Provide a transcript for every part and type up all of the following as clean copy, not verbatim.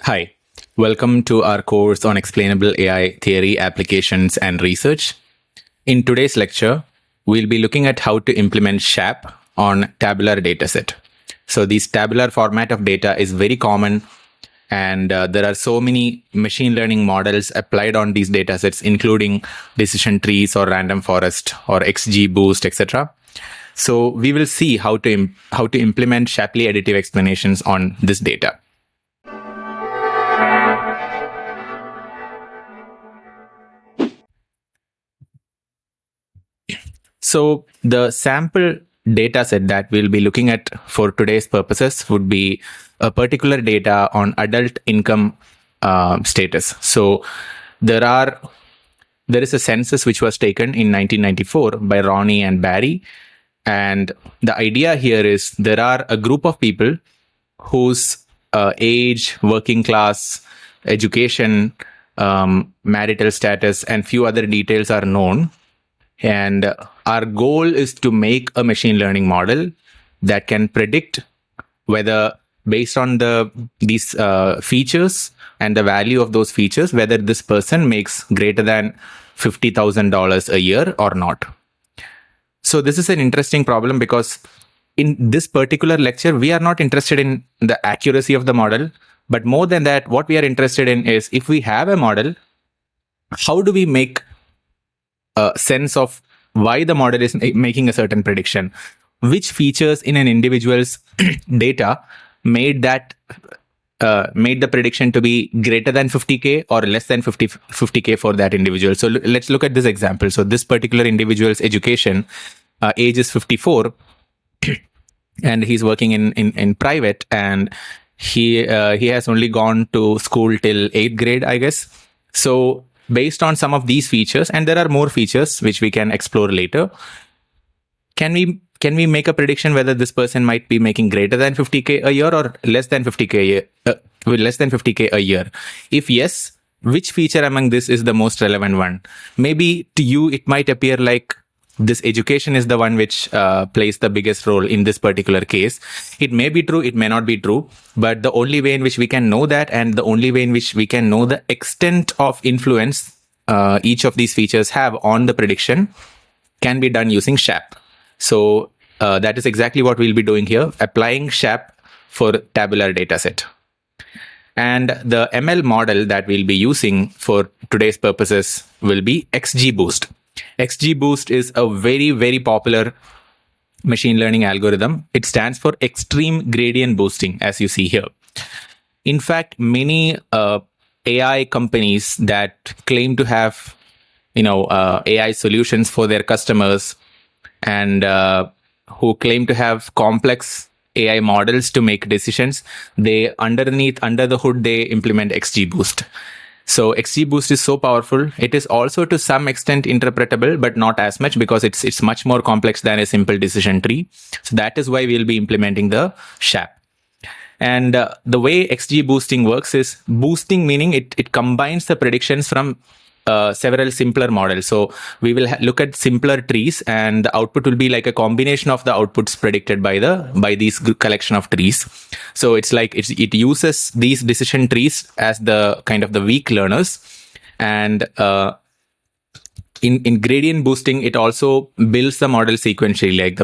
Hi, welcome to our course on Explainable AI Theory, Applications, and Research. In today's lecture, we'll be looking at how to implement SHAP on tabular dataset. So this tabular format of data is very common, and there are so many machine learning models applied on these datasets, including decision trees or random forest or XGBoost, etc. So we will see how to implement Shapley additive explanations on this data. So the sample data set that we'll be looking at for today's purposes would be a particular data on adult income status. So there is a census which was taken in 1994 by Ronnie and Barry. And the idea here is there are a group of people whose age, working class, education, marital status, and few other details are known. And our goal is to make a machine learning model that can predict whether, based on these features and the value of those features, whether this person makes greater than $50,000 a year or not. So this is an interesting problem because in this particular lecture, we are not interested in the accuracy of the model, but more than that, what we are interested in is if we have a model, how do we make a sense of why the model is making a certain prediction? Which features in an individual's data made the prediction to be greater than 50K or less than 50K for that individual? So let's look at this example. So this particular individual's education age is 54, and he's working in private, and he has only gone to school till 8th grade, I guess. So based on some of these features, and there are more features which we can explore later, can we make a prediction whether this person might be making greater than 50K a year or less than 50K a year? If yes, which feature among this is the most relevant one? Maybe to you it might appear like this education is the one which plays the biggest role in this particular case. It may be true, it may not be true, but the only way in which we can know that, and the only way in which we can know the extent of influence each of these features have on the prediction, can be done using SHAP. So that is exactly what we'll be doing here, applying SHAP for tabular dataset. And the ML model that we'll be using for today's purposes will be XGBoost. XGBoost is a very, very popular machine learning algorithm. It stands for extreme gradient boosting, as you see here. In fact, many AI companies that claim to have, AI solutions for their customers and who claim to have complex AI models to make decisions, under the hood, they implement XGBoost. So XGBoost is so powerful. It is also to some extent interpretable, but not as much because it's much more complex than a simple decision tree. So that is why we'll be implementing the SHAP. And the way XGBoosting works is boosting, meaning it combines the predictions from several simpler models. So we will look at simpler trees, and the output will be like a combination of the outputs predicted by these collection of trees. So it's like it uses these decision trees as the kind of the weak learners, and in gradient boosting, it also builds the model sequentially. Like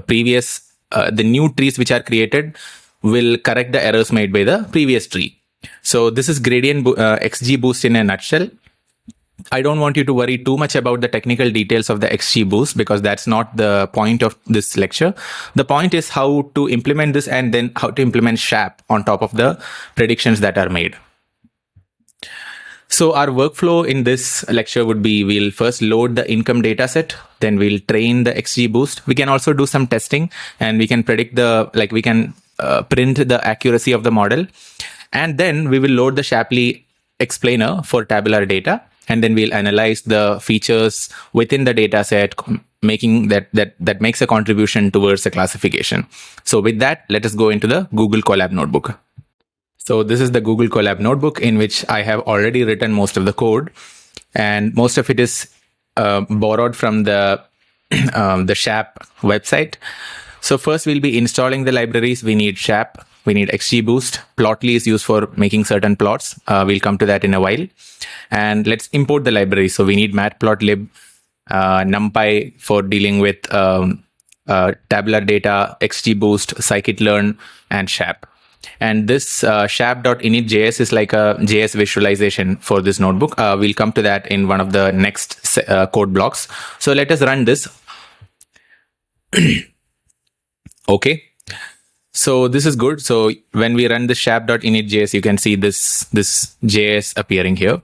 the new trees which are created will correct the errors made by the previous tree. So this is gradient XGBoost in a nutshell. I don't want you to worry too much about the technical details of the XGBoost because that's not the point of this lecture. The point is how to implement this and then how to implement SHAP on top of the predictions that are made. So our workflow in this lecture would be, we'll first load the income dataset, then we'll train the XGBoost. We can also do some testing, and we can predict print the accuracy of the model. And then we will load the Shapley explainer for tabular data. And then we'll analyze the features within the data set, making that makes a contribution towards the classification. So with that, let us go into the Google Colab notebook. So this is the Google Colab notebook in which I have already written most of the code, and most of it is borrowed from the SHAP website. So first we'll be installing the libraries. We need SHAP, we need XGBoost. Plotly is used for making certain plots. We'll come to that in a while. And let's import the library. So we need matplotlib, NumPy for dealing with tabular data, XGBoost, scikit-learn, and SHAP. And this SHAP.init.js is like a JS visualization for this notebook. We'll come to that in one of the next code blocks. So let us run this. Okay. So this is good. So when we run the SHAP.init.js, you can see this JS appearing here.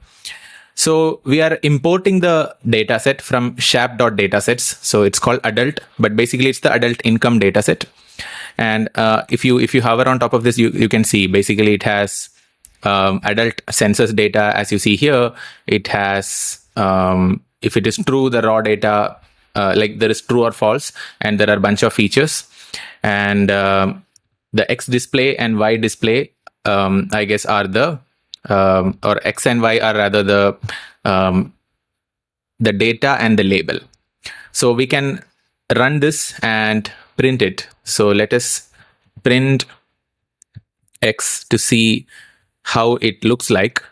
So we are importing the dataset from SHAP.datasets. So it's called adult, but basically it's the adult income dataset. And if you hover on top of this, you can see basically it has adult census data, as you see here. It has, if it is true, the raw data, like there is true or false, and there are a bunch of features. And the X display and Y display, I guess, are the or X and Y are rather the data and the label. So we can run this and print it. So let us print X to see how it looks like.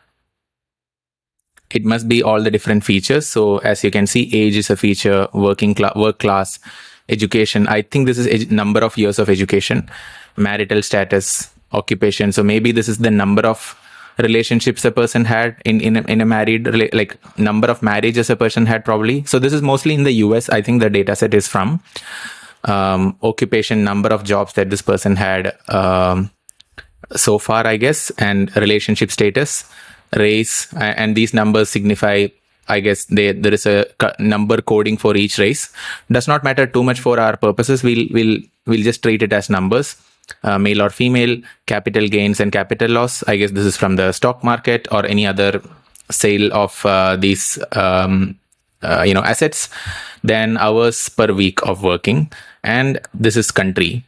It must be all the different features. So as you can see, age is a feature, work class, education. I think this is number of years of education, marital status, occupation. So maybe this is the number of relationships a person had in a married, like number of marriages a person had probably. So this is mostly in the US. I think the data set is from occupation, number of jobs that this person had so far, I guess, and relationship status, race, and these numbers signify, I guess, there is a number coding for each race. Does not matter too much for our purposes. We'll just treat it as numbers. Male or female, capital gains and capital loss. I guess this is from the stock market or any other sale of these assets. Then hours per week of working, and this is country.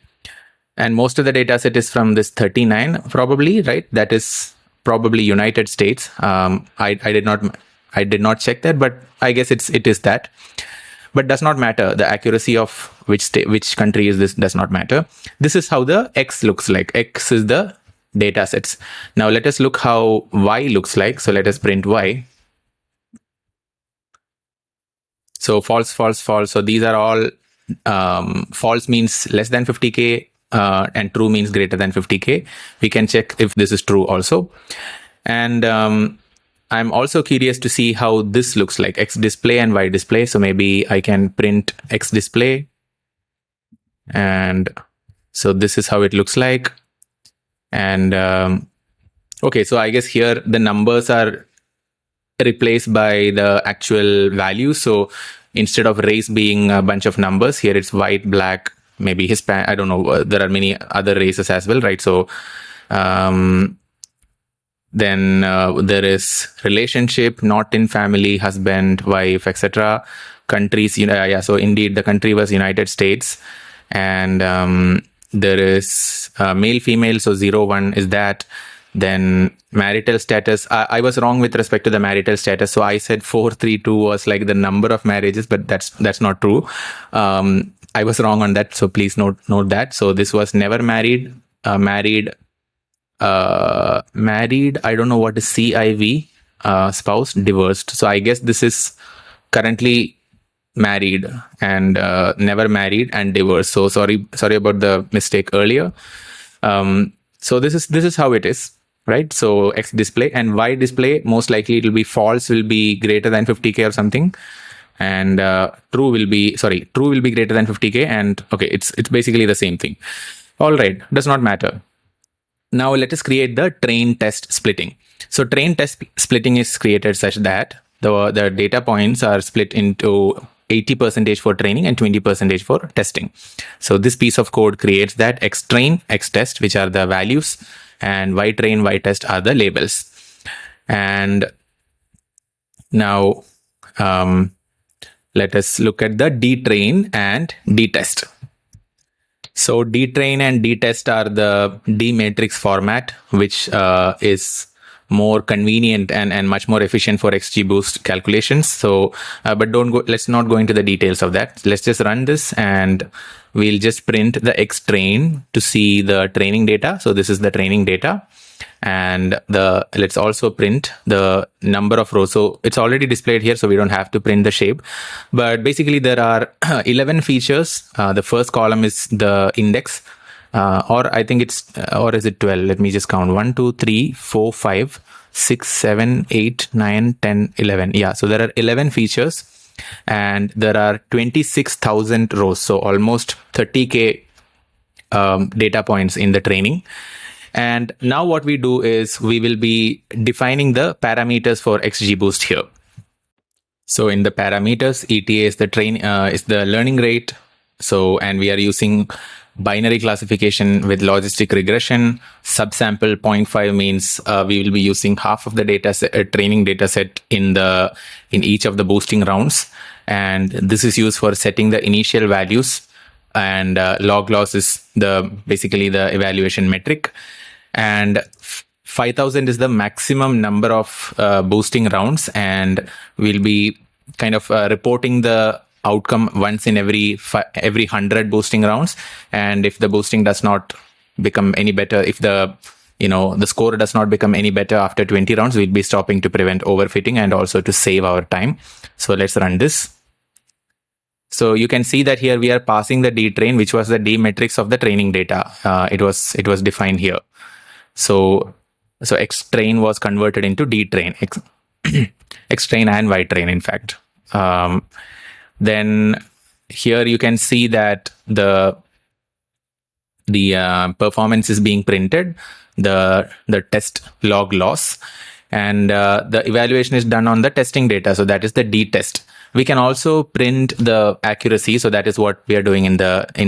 And most of the data set is from this 39, probably, right? That is probably United States. I did not check that, but I guess it is that. But does not matter. The accuracy of which country is this does not matter. This is how the X looks like. X is the data sets. Now let us look how Y looks like. So let us print Y. So false, false, false. So these are all false means less than 50K and true means greater than 50K. We can check if this is true also. And I'm also curious to see how this looks like, X display and Y display. So maybe I can print X display. And so this is how it looks like. And okay, so I guess here the numbers are replaced by the actual values. So instead of race being a bunch of numbers, here it's white, black, maybe Hispanic. I don't know. There are many other races as well, right? So then there is relationship, not in family, husband, wife, etc. Countries, yeah. So indeed, the country was United States, and there is male, female. So 0, 1 is that. Then marital status. I was wrong with respect to the marital status. So I said 432 was like the number of marriages, but that's not true. I was wrong on that. So please note that. So this was never married, married. I don't know what is CIV, spouse, divorced. So I guess this is currently married and never married and divorced. So sorry about the mistake earlier. So this is how it is, right? So X display and Y display, most likely it will be false, will be greater than 50K or something. And true will be greater than 50K. And okay, it's basically the same thing. All right, does not matter. Now let us create the train test splitting. So train test splitting is created such that the data points are split into 80% for training and 20% for testing. So this piece of code creates that X train, X test, which are the values, and Y train, Y test are the labels. And now let us look at the D train and D test. So D train and D test are the D matrix format, which is more convenient and much more efficient for XGBoost calculations. So, but let's not go into the details of that. Let's just run this and we'll just print the XTrain to see the training data. So this is the training data. And let's also print the number of rows. So it's already displayed here, so we don't have to print the shape. But basically there are 11 features. The first column is the index. Or I think or is it 12? Let me just count. 1, 2, 3, 4, 5, 6, 7, 8, 9, 10, 11. Yeah, so there are 11 features and there are 26,000 rows. So almost 30K data points in the training. And now what we do is we will be defining the parameters for XGBoost here. So in the parameters, ETA is the learning rate. So, and we are using binary classification with logistic regression. Subsample 0.5 means we will be using half of the training data set in each of the boosting rounds. And this is used for setting the initial values. And log loss is basically the evaluation metric. And 5,000 is the maximum number of boosting rounds, and we'll be kind of reporting the outcome once in every 100 boosting rounds. And if the boosting does not become any better, if the score does not become any better after 20 rounds, we'll be stopping to prevent overfitting and also to save our time. So let's run this. So you can see that here we are passing the dtrain, which was the D matrix of the training data. It was defined here. So XTrain was converted into dtrain, XTrain and ytrain, in fact. Then here you can see that the performance is being printed, the test log loss, and the evaluation is done on the testing data. So that is the D test. We can also print the accuracy. So that is what we are doing in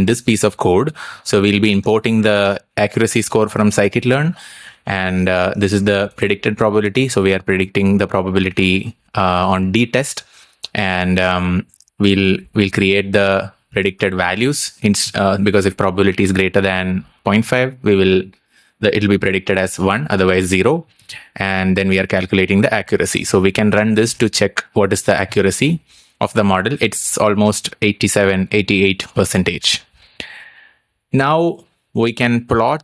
this piece of code. So we'll be importing the accuracy score from scikit-learn. And this is the predicted probability. So we are predicting the probability on D test. And we'll create the predicted values because if probability is greater than 0.5, it'll be predicted as 1, otherwise 0. And then we are calculating the accuracy. So we can run this to check what is the accuracy of the model. It's almost 88%. Now we can plot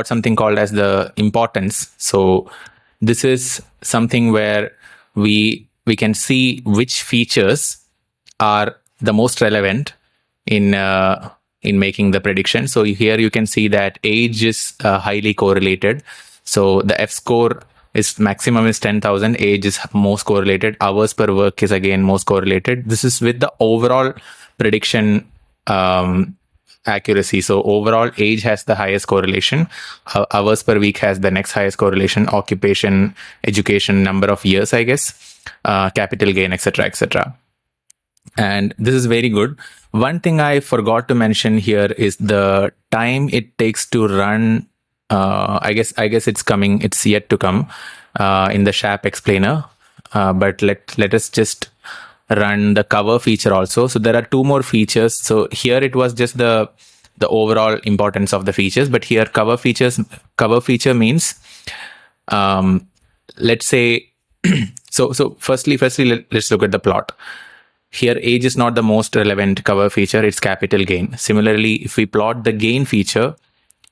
something called as the importance. So this is something where we can see which features are the most relevant in making the prediction. So here you can see that age is highly correlated. So the F score maximum is 10,000. Age is most correlated. Hours per work is again most correlated. This is with the overall prediction accuracy. So overall age has the highest correlation. Hours per week has the next highest correlation. Occupation, education, number of years, I guess, capital gain, etc., etc. And this is very good. One thing I forgot to mention here is the time it takes to run. I guess it's yet to come in the SHAP explainer. But let us just run the cover feature also. So there are two more features. So here it was just the overall importance of the features, but here cover feature means let's say so firstly let's look at the plot. Here age is not the most relevant cover feature, it's capital gain. Similarly, if we plot the gain feature,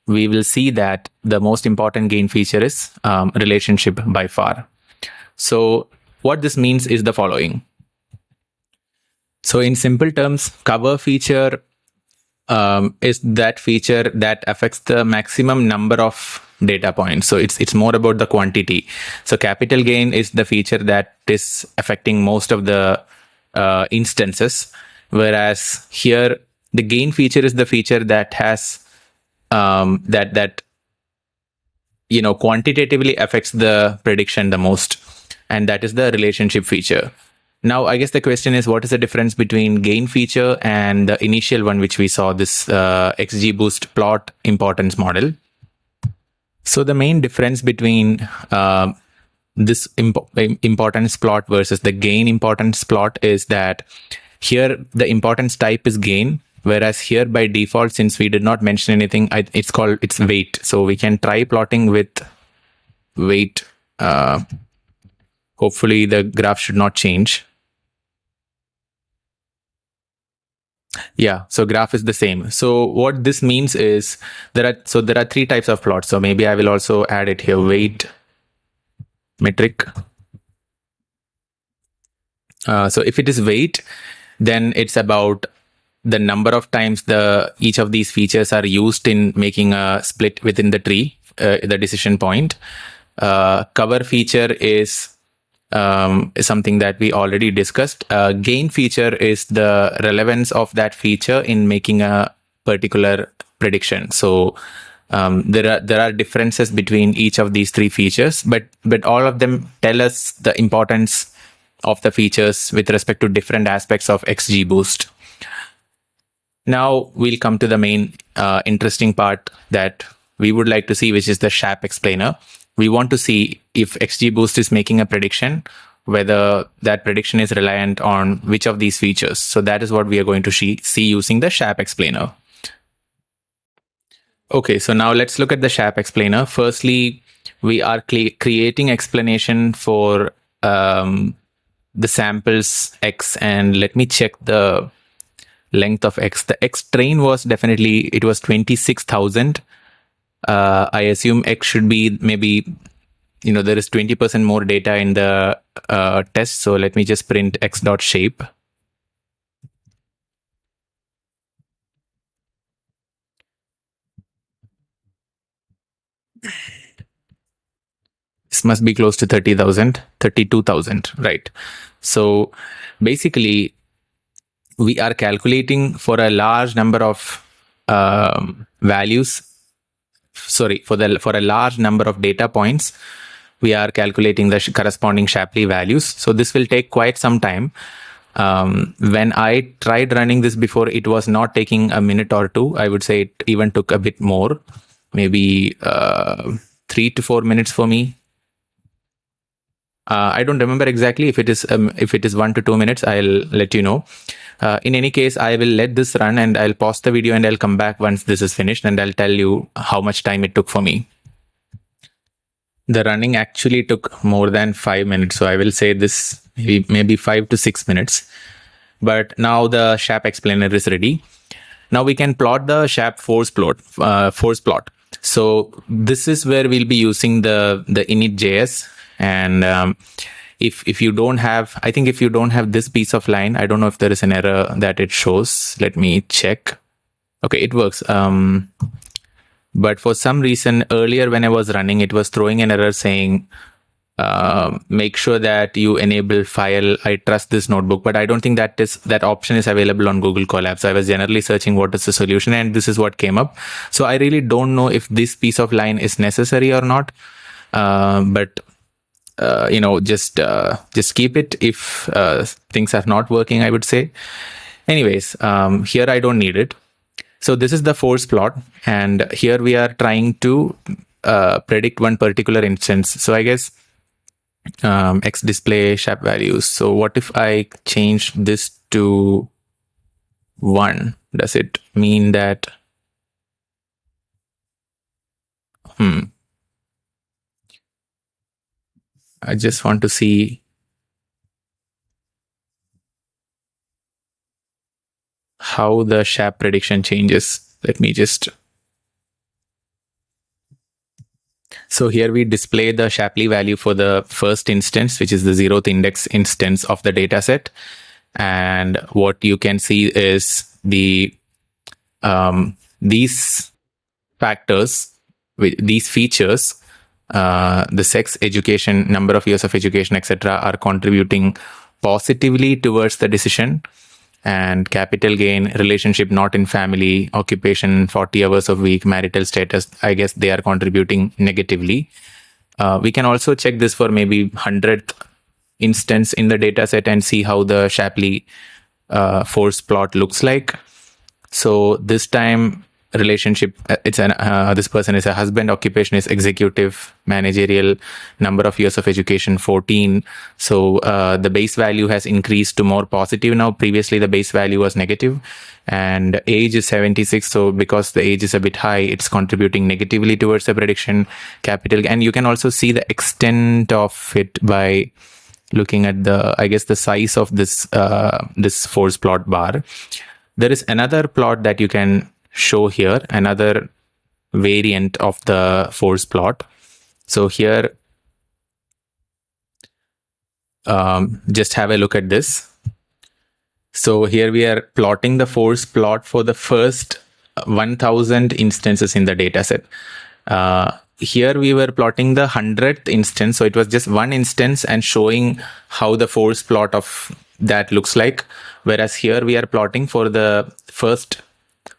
we will see that the most important gain feature is relationship by far. So what this means is the following. So in simple terms, cover feature is that feature that affects the maximum number of data points. So it's more about the quantity. So capital gain is the feature that is affecting most of the instances, whereas here the gain feature is the feature that has that quantitatively affects the prediction the most, and that is the relationship feature. Now, I guess the question is, what is the difference between gain feature and the initial one, which we saw, this XGBoost plot importance model? So the main difference between this importance plot versus the gain importance plot is that here the importance type is gain, whereas here by default, since we did not mention anything, it's weight. So we can try plotting with weight. Hopefully the graph should not change. Yeah, so graph is the same. So what this means is there are three types of plots. So maybe I will also add it here, weight metric. So if it is weight, then it's about the number of times each of these features are used in making a split within the tree, the decision point. Cover feature is something that we already discussed. Gain feature is the relevance of that feature in making a particular prediction. So there are differences between each of these three features, but all of them tell us the importance of the features with respect to different aspects of XGBoost. Now we'll come to the main interesting part that we would like to see, which is the SHAP explainer. We want to see if XGBoost is making a prediction, whether that prediction is reliant on which of these features. So that is what we are going to see using the SHAP explainer. Okay, so now let's look at the SHAP explainer. Firstly, we are creating explanation for the samples X, and let me check the length of X. The X train was definitely, it was 26,000. I assume X should be maybe, there is 20% more data in the test. So let me just print x.shape. This must be close to 30,000, 32,000, right? So basically, we are calculating for a large number of values. Sorry, for a large number of data points, we are calculating the corresponding Shapley values. So this will take quite some time. When I tried running this before, it was not taking a minute or two. I would say it even took a bit more, maybe 3 to 4 minutes for me. I don't remember exactly if it is 1 to 2 minutes. I'll let you know. In any case, I will let this run and I'll pause the video and I'll come back once this is finished and I'll tell you how much time it took for me. The running actually took more than 5 minutes. So I will say this maybe 5 to 6 minutes. But now the SHAP explainer is ready. Now we can plot the SHAP force plot. So this is where we'll be using the init.js. And if you don't have, I think if you don't have this piece of line, I don't know if there is an error that it shows. Let me check. Okay, it works. But for some reason earlier when I was running, it was throwing an error saying, make sure that you enable file I trust this notebook. But I don't think that option is available on Google Colab. So I was generally searching what is the solution and this is what came up. So I really don't know if this piece of line is necessary or not. But just keep it if things are not working, I would say. Anyways, here I don't need it. So this is the force plot, and here we are trying to predict one particular instance. So I guess X display SHAP values. So what if I change this to 1? Does it mean that? I just want to see how the SHAP prediction changes. Let me just. So here we display the Shapley value for the first instance, which is the 0th index instance of the dataset. And what you can see is these factors, these features, the sex, education, number of years of education, etc., are contributing positively towards the decision. And capital gain, relationship not in family, occupation, 40 hours a week, marital status, I guess they are contributing negatively. We can also check this for maybe 100th instance in the data set and see how the Shapley force plot looks like. So this time relationship. It's an this person is a husband, occupation is executive, managerial, number of years of education 14. So the base value has increased to more positive now. Previously the base value was negative, and age is 76. So because the age is a bit high, it's contributing negatively towards the prediction. Capital, and you can also see the extent of it by looking at the, I guess, the size of this this force plot bar. There is another plot that you can show here, another variant of the force plot. So here, just have a look at this. So here we are plotting the force plot for the first 1000 instances in the dataset. Here we were plotting the 100th instance. So it was just one instance and showing how the force plot of that looks like. Whereas here we are plotting for the first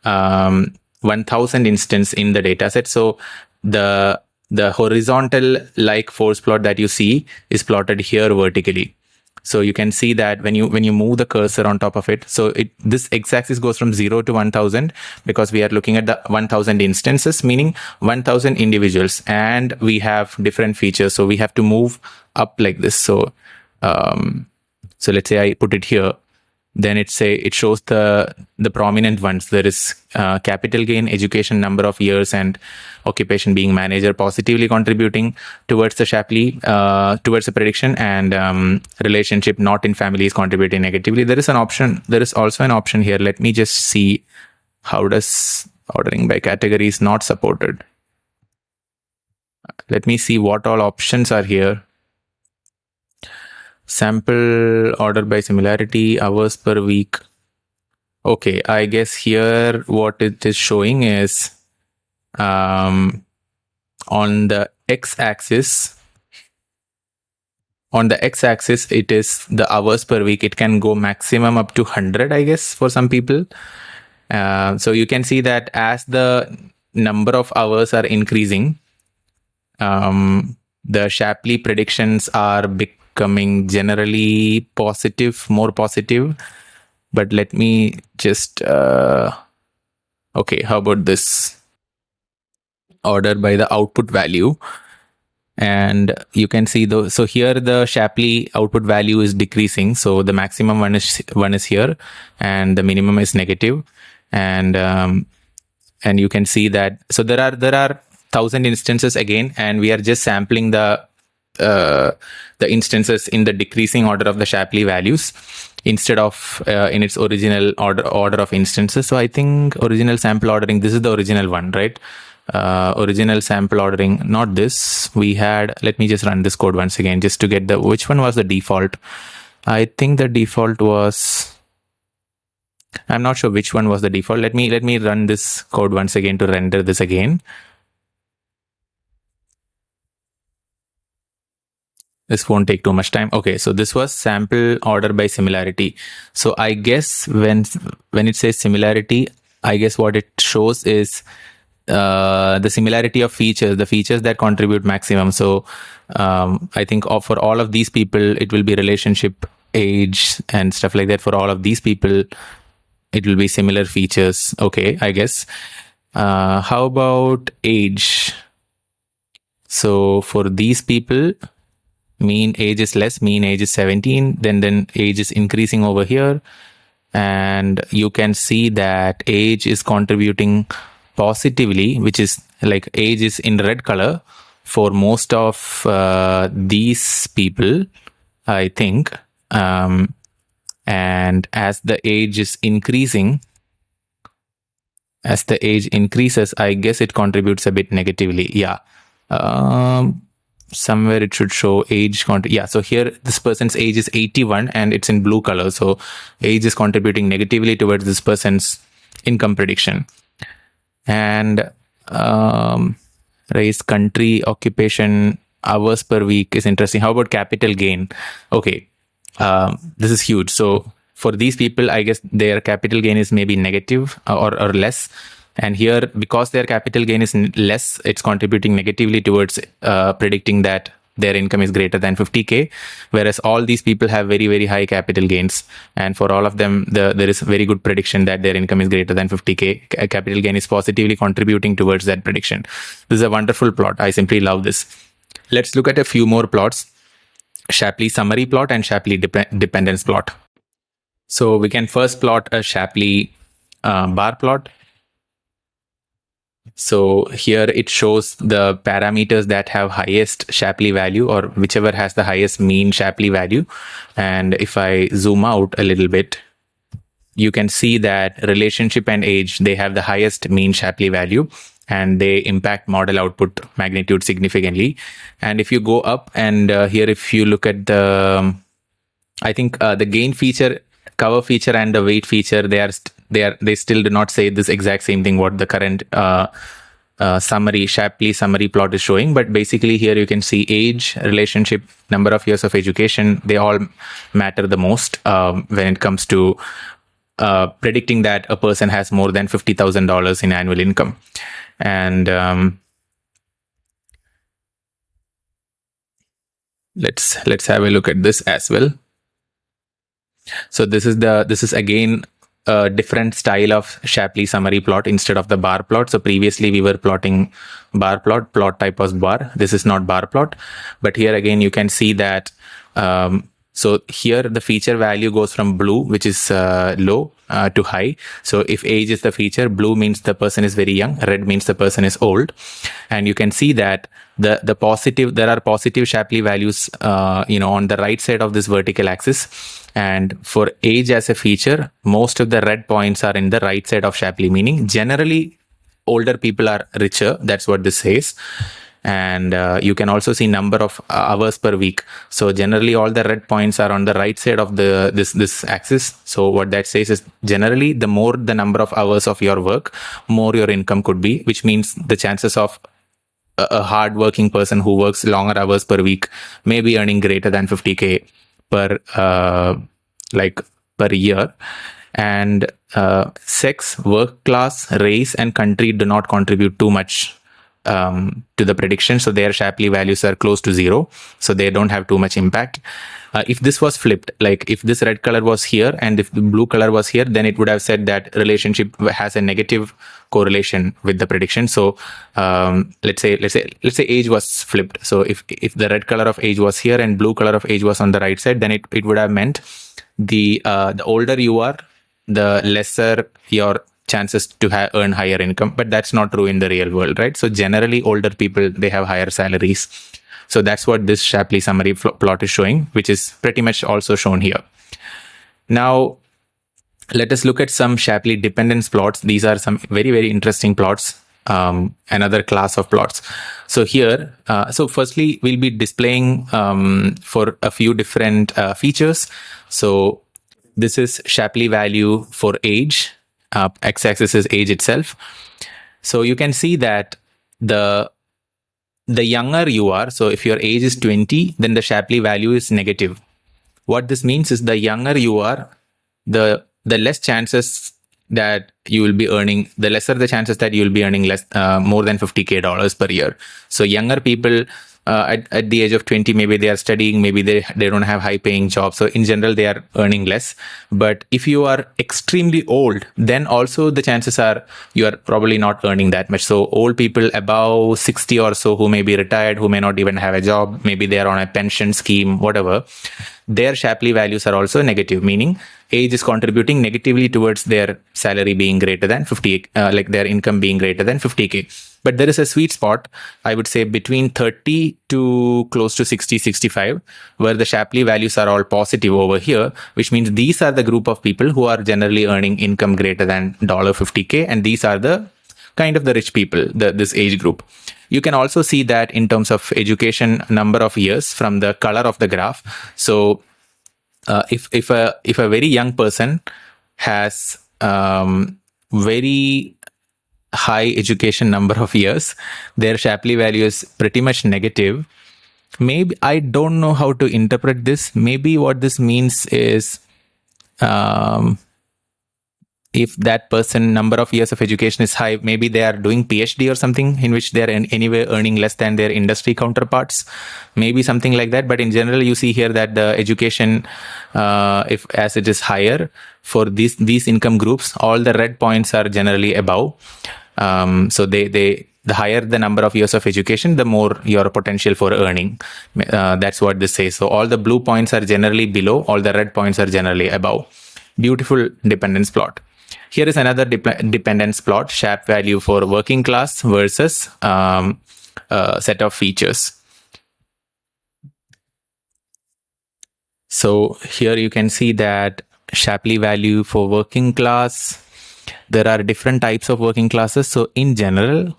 1000 instance in the dataset. So the horizontal like force plot that you see is plotted here vertically. So you can see that when you move the cursor on top of it, so this x-axis goes from 0 to 1000 because we are looking at the 1000 instances, meaning 1000 individuals, and we have different features. So we have to move up like this. So so let's say I put it here. Then it shows the prominent ones. There is capital gain, education, number of years, and occupation being manager positively contributing towards the Shapley, towards the prediction, and relationship not in family is contributing negatively. There is an option. There is also an option here. Let me just see how does ordering by category is not supported. Let me see what all options are here. Sample order by similarity, hours per week. Okay, I guess here what it is showing is on the x-axis. On the x-axis, it is the hours per week. It can go maximum up to 100, I guess, for some people. So you can see that as the number of hours are increasing, the Shapley predictions are becoming generally positive, more positive. But let me just, okay, how about this? Order by the output value. And you can see so here the Shapley output value is decreasing. So the maximum one is here and the minimum is negative. And you can see that, so there are 1000 instances again, and we are just sampling the instances in the decreasing order of the Shapley values instead of in its original order of instances. So I think original sample ordering, this is the original one, right? Original sample ordering, not this. We had, let me just run this code once again just to get which one was the default. I think the default was, I'm not sure which one was the default. Let me run this code once again to render this again. This won't take too much time. Okay, so this was sample order by similarity. So I guess when it says similarity, I guess what it shows is the similarity of features, the features that contribute maximum. So I think for all of these people, it will be relationship, age, and stuff like that. For all of these people, it will be similar features. Okay, I guess. How about age? So for these people, mean age is less, mean age is 17, then age is increasing over here, and you can see that age is contributing positively, which is like age is in red color for most of these people, I think. And as the age is increasing, as the age increases, I guess it contributes a bit negatively. Yeah. Somewhere it should show age. Yeah, so here this person's age is 81 and it's in blue color. So age is contributing negatively towards this person's income prediction. And race, country, occupation, hours per week is interesting. How about capital gain? Okay, this is huge. So for these people, I guess their capital gain is maybe negative or less. And here, because their capital gain is less, it's contributing negatively towards predicting that their income is greater than 50K, whereas all these people have very, very high capital gains. And for all of them, there is a very good prediction that their income is greater than 50K. Capital gain is positively contributing towards that prediction. This is a wonderful plot. I simply love this. Let's look at a few more plots. Shapley summary plot and Shapley dependence plot. So we can first plot a Shapley bar plot. So here it shows the parameters that have highest Shapley value, or whichever has the highest mean Shapley value. And if I zoom out a little bit, you can see that relationship and age, they have the highest mean Shapley value, and they impact model output magnitude significantly. And if you go up and here, if you look at the, I think the gain feature, cover feature, and the weight feature, they still do not say this exact same thing what the current summary, Shapley summary plot is showing. But basically here you can see age, relationship, number of years of education, they all matter the most when it comes to predicting that a person has more than $50,000 in annual income. And let's have a look at this as well. So this is again a different style of Shapley summary plot instead of the bar plot. So previously we were plotting bar plot type was bar. This is not bar plot, but here again you can see that so here the feature value goes from blue, which is low, to high. So if age is the feature, blue means the person is very young, red means the person is old. And you can see that the positive, there are positive Shapley values on the right side of this vertical axis. And for age as a feature, most of the red points are in the right side of Shapley, meaning generally older people are richer. That's what this says. And you can also see number of hours per week. So generally all the red points are on the right side of this axis. So what that says is generally the more the number of hours of your work, more your income could be, which means the chances of a hard-working person who works longer hours per week may be earning greater than 50K per year. And sex, work class, race, and country do not contribute too much to the prediction. So their Shapley values are close to zero. So they don't have too much impact. If this was flipped, like if this red color was here and if the blue color was here, then it would have said that relationship has a negative correlation with the prediction. So let's say age was flipped. So if the red color of age was here and blue color of age was on the right side, then it would have meant the older you are, the lesser your chances to earn higher income. But that's not true in the real world, right? So generally older people, they have higher salaries. So that's what this Shapley summary plot is showing, which is pretty much also shown here. Now, let us look at some Shapley dependence plots. These are some very, very interesting plots, another class of plots. So here, so firstly, we'll be displaying for a few different features. So this is Shapley value for age. X-axis is age itself. So you can see that the younger you are, so if your age is 20, then the Shapley value is negative. What this means is the younger you are, the less chances that you will be earning, the lesser the chances that you will be earning less, more than $50K per year. So younger people at the age of 20, maybe they are studying, maybe they don't have high paying jobs. So in general, they are earning less. But if you are extremely old, then also the chances are you are probably not earning that much. So old people above 60 or so who may be retired, who may not even have a job, maybe they are on a pension scheme, whatever, their Shapley values are also negative, meaning age is contributing negatively towards their salary being greater than 50, like their income being greater than 50K. But there is a sweet spot, I would say, between 30 to close to 60, 65, where the Shapley values are all positive over here, which means these are the group of people who are generally earning income greater than $50K. And these are the kind of the rich people, this age group. You can also see that in terms of education number of years from the color of the graph. So if a very young person has very high education number of years, their Shapley value is pretty much negative. Maybe, I don't know how to interpret this. Maybe what this means is if that person number of years of education is high, maybe they are doing PhD or something in which they are anyway earning less than their industry counterparts, maybe something like that. But in general, you see here that the education, if as it is higher for these income groups, all the red points are generally above. So the higher the number of years of education, the more your potential for earning. That's what this says. So all the blue points are generally below, all the red points are generally above. Beautiful dependence plot. Here is another dependence plot, SHAP value for working class versus set of features. So here you can see that Shapley value for working class, there are different types of working classes. So in general,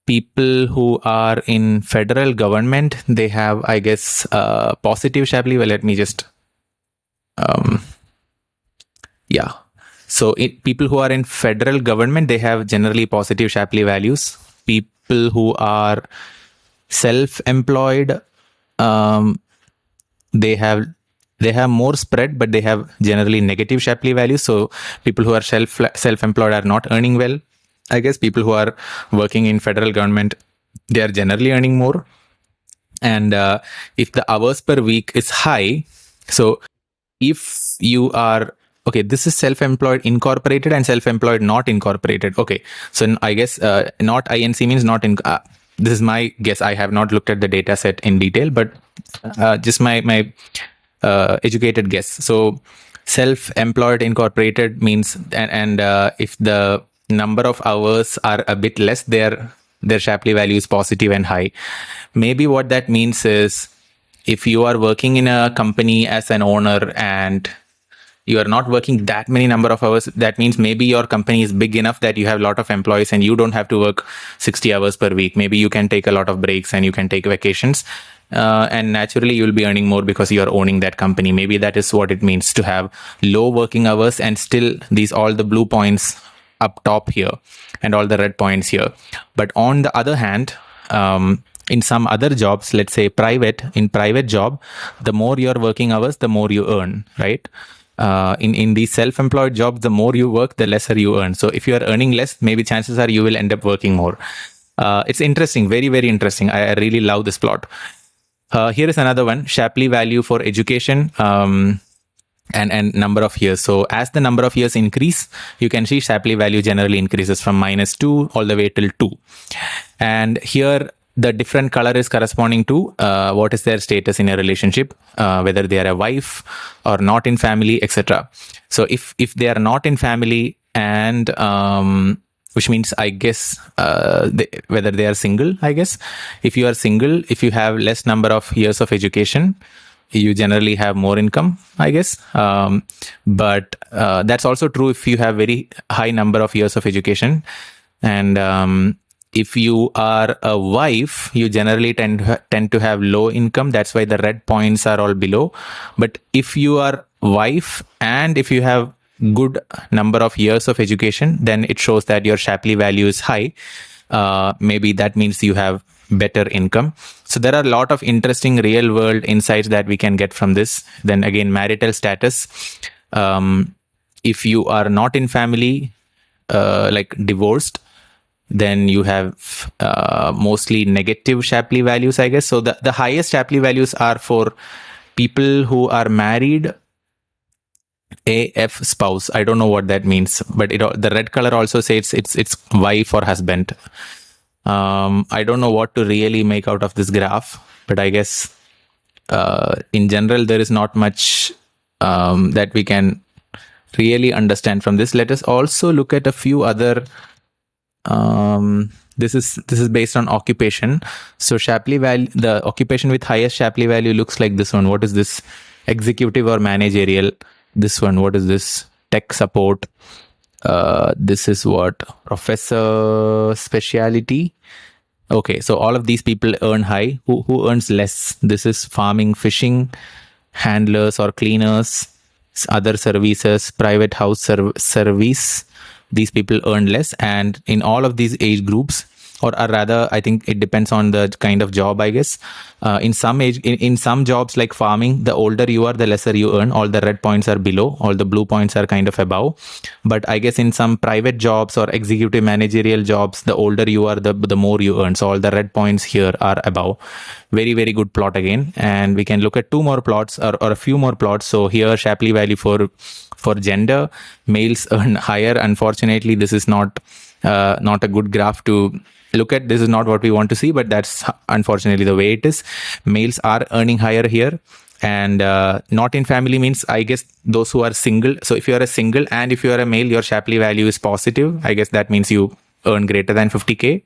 people who are in federal government, they have, I guess, positive Shapley. Well, let me just yeah. So people who are in federal government, they have generally positive Shapley values. People who are self-employed, they have more spread, but they have generally negative Shapley values. So people who are self-employed are not earning well. I guess people who are working in federal government, they are generally earning more. And if the hours per week is high, so if you are, okay, this is self-employed incorporated and self-employed not incorporated. Okay, so I guess not INC means not in. This is my guess. I have not looked at the data set in detail, but just my educated guess. So self-employed incorporated means, and if the number of hours are a bit less, their Shapley value is positive and high. Maybe what that means is, if you are working in a company as an owner and you are not working that many number of hours, that means maybe your company is big enough that you have a lot of employees and you don't have to work 60 hours per week. Maybe you can take a lot of breaks and you can take vacations. And naturally, you'll be earning more because you are owning that company. Maybe that is what it means to have low working hours and still all the blue points up top here and all the red points here. But on the other hand, in some other jobs, let's say private job, the more your working hours, the more you earn, right? In these self-employed jobs, the more you work, the lesser you earn. So if you are earning less, maybe chances are you will end up working more. It's interesting, very, very interesting. I really love this plot. Here is another one, Shapley value for education and number of years. So as the number of years increase, you can see Shapley value generally increases from -2 all the way till 2. And here, the different color is corresponding to what is their status in a relationship, whether they are a wife or not in family, etc. So if they are not in family and which means, I guess, whether they are single, I guess. If you are single, if you have less number of years of education, you generally have more income, I guess. But that's also true if you have very high number of years of education. And if you are a wife, you generally tend to have low income. That's why the red points are all below. But if you are wife and if you have good number of years of education, then it shows that your Shapley value is high. Maybe that means you have better income. So there are a lot of interesting real world insights that we can get from this. Then again, marital status. If you are not in family, like divorced, then you have mostly negative Shapley values, I guess. So the highest Shapley values are for people who are married, AF spouse. I don't know what that means, but the red color also says it's wife or husband. I don't know what to really make out of this graph, but I guess in general there is not much that we can really understand from this. Let us also look at a few other. This is based on occupation. So Shapley value, the occupation with highest Shapley value looks like this one. What is this? Executive or managerial. This one, what is this? Tech support. This is what? Professor specialty. Okay, so all of these people earn high. Who earns less? This is farming, fishing, handlers or cleaners, other services, private house service. These people earn less. And in all of these age groups, or rather, I think it depends on the kind of job, I guess. In some jobs like farming, the older you are, the lesser you earn. All the red points are below, all the blue points are kind of above. But I guess in some private jobs or executive managerial jobs, the older you are, the more you earn. So all the red points here are above. Very, very good plot again. And we can look at two more plots or a few more plots. So here, Shapley value for gender, males earn higher. Unfortunately, this is not a good graph to look at. This is not what we want to see, but that's unfortunately the way it is. Males are earning higher here. And not in family means, I guess, those who are single. So if you are a single and if you are a male, your Shapley value is positive. I guess that means you earn greater than 50K.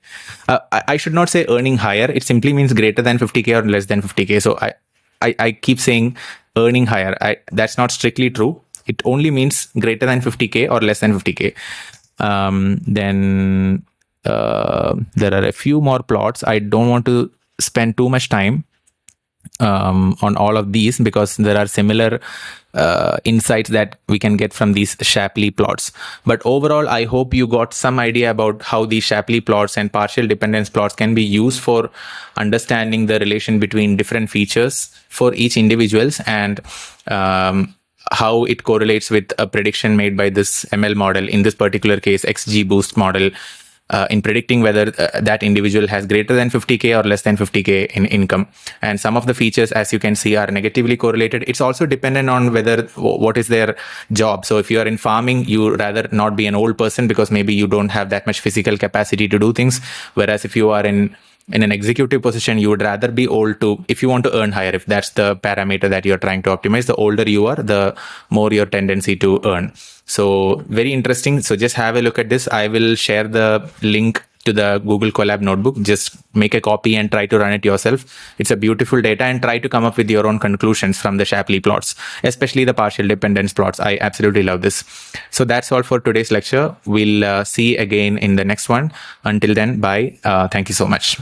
I should not say earning higher. It simply means greater than 50K or less than 50K. So I keep saying earning higher. That's not strictly true. It only means greater than 50K or less than 50K. Then there are a few more plots. I don't want to spend too much time on all of these because there are similar insights that we can get from these Shapley plots. But overall, I hope you got some idea about how these Shapley plots and partial dependence plots can be used for understanding the relation between different features for each individuals, and how it correlates with a prediction made by this ML model, in this particular case, XGBoost model, in predicting whether that individual has greater than 50K or less than 50K in income. And some of the features, as you can see, are negatively correlated. It's also dependent on what is their job. So if you are in farming, you rather not be an old person because maybe you don't have that much physical capacity to do things. Whereas if you are in an executive position, you would rather be old if you want to earn higher, if that's the parameter that you're trying to optimize. The older you are, the more your tendency to earn. So very interesting. So just have a look at this. I will share the link to the Google Colab notebook. Just make a copy and try to run it yourself. It's a beautiful data, and try to come up with your own conclusions from the Shapley plots, especially the partial dependence plots. I absolutely love this. So that's all for today's lecture. We'll see again in the next one. Until then, bye. Thank you so much.